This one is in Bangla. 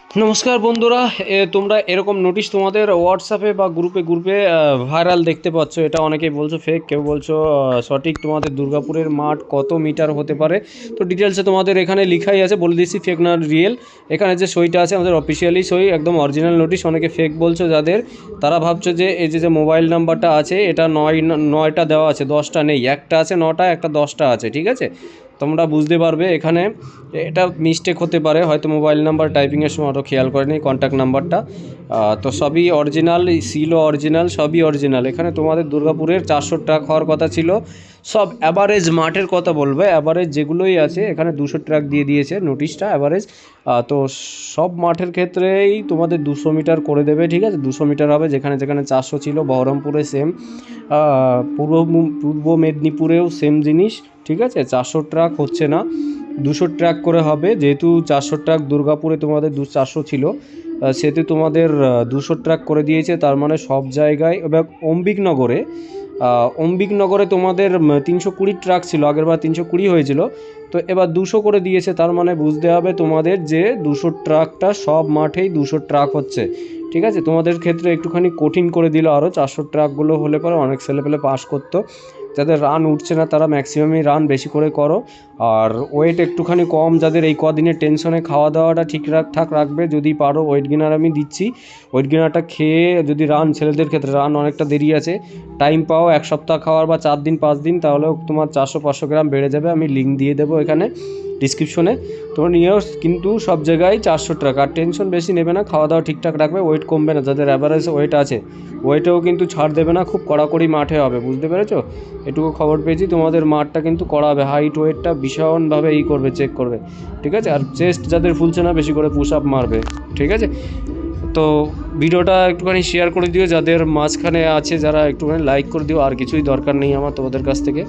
নমস্কার বন্ধুরা, তোমরা এরকম নোটিশ তোমাদের হোয়াটসঅ্যাপে বা গ্রুপে ভাইরাল দেখতে পাচ্ছ। এটা অনেকেই বলছো ফেক, কেউ বলছো সঠিক। তোমাদের দুর্গাপুরের মাঠ কত মিটার হতে পারে, তো ডিটেলসে তোমাদের এখানে লেখাই আছে, বলে দিচ্ছি ফেক না রিয়েল। এখানে যে সইটা আছে আমাদের অফিসিয়ালি সই, একদম অরিজিনাল নোটিশ। অনেকে ফেক বলছো যাদের, তারা ভাবছো যে এই যে মোবাইল নাম্বারটা আছে এটা নয়টা দেওয়া আছে, 10টা নেই, একটা আছে 9টা, একটা 10টা আছে। ঠিক আছে, তোমরা বুঝতে পারবে এখানে এটা মিস্টেক হতে পারে, হয়তো মোবাইল নাম্বার টাইপিংয়ের সময় অত খেয়াল করেনি কন্ট্যাক্ট নাম্বারটা। তো সবই অরিজিনাল, সিলও অরিজিনাল, সবই অরিজিনাল। এখানে তোমাদের দুর্গাপুরের 400 ট্রাক হওয়ার কথা ছিল। সব অ্যাভারেজ মাঠের কথা বলবে, অ্যাভারেজ যেগুলোই আছে এখানে 200 ট্রাক দিয়ে দিয়েছে নোটিশটা অ্যাভারেজ। তো সব মাঠের ক্ষেত্রেই তোমাদের 200 মিটার করে দেবে। ঠিক আছে, 200 মিটার হবে। যেখানে যেখানে 400 ছিল, বহরমপুরে সেম, পূর্ব মেদিনীপুরেও সেম জিনিস। ঠিক আছে, 400 ট্রাক হচ্ছে না, 200 ট্রাক করে হবে। যেহেতু 400 ট্রাক দুর্গাপুরে তোমাদের 400 ছিল, সেহেতু তোমাদের 200 ট্রাক করে দিয়েছে। তার মানে সব জায়গায়। এবার অম্বিকনগরে তোমাদের 320 ট্রাক ছিল, আগেরবার 320 হয়েছিল, তো এবার 200 করে দিয়েছে। তার মানে বুঝতে হবে তোমাদের যে 200 ট্রাকটা সব মাঠেই 200 ট্রাক হচ্ছে। ঠিক আছে, তোমাদের ক্ষেত্রে একটুখানি কঠিন করে দিল আরও। 400 ট্রাকগুলো হলে পরে অনেক ছেলেপেলে পাস করতো। যাদের রান উঠছে না তারা ম্যাক্সিমামই রান বেশি করে করো। আর ওয়েট একটুখানি কম যাদের, এই কদিনের টেনশনে খাওয়া দাওয়াটা ঠিকঠাক রাখবে যদি পারো। ওয়েট গেনার আমি দিচ্ছি, ওয়েট গেনারটা খেয়ে যদি রান, ছেলেদের ক্ষেত্রে রান অনেকটা দেরি আছে, টাইম পাও 1 সপ্তাহ খাওয়ার বা 4 দিন 5 দিন, তাহলেও তোমার 400-500 গ্রাম বেড়ে যাবে। আমি লিঙ্ক দিয়ে দেবো এখানে ডিসক্রিপশনে, তোমরা নিয়েও। কিন্তু সব জায়গায় 400 টাকা। আর টেনশন বেশি নেবে না, খাওয়া দাওয়া ঠিকঠাক রাখবে, ওয়েট কমবে না। যাদের অ্যাভারেজ ওয়েট আছে, ওয়েটেও কিন্তু ছাড় দেবে না, খুব কড়াকড়ি মাঠে হবে, বুঝতে পেরেছো? এটুকু খবর পেয়েছি, তোমাদের মাঠটা কিন্তু করাবে, হাইট ওয়েটটা ভীষণভাবে করবে, চেক করবে। ঠিক আছে, আর চেস্ট যাদের ফুলছে না বেশি করে পুশ আপ মারবে। ঠিক আছে, তো ভিডিওটা একটুখানি শেয়ার করে দিও যাদের মাঝখানে আছে, যারা একটুখানি লাইক করে দিও। আর কিছুই দরকার নেই আমার তোমাদের কাছ থেকে।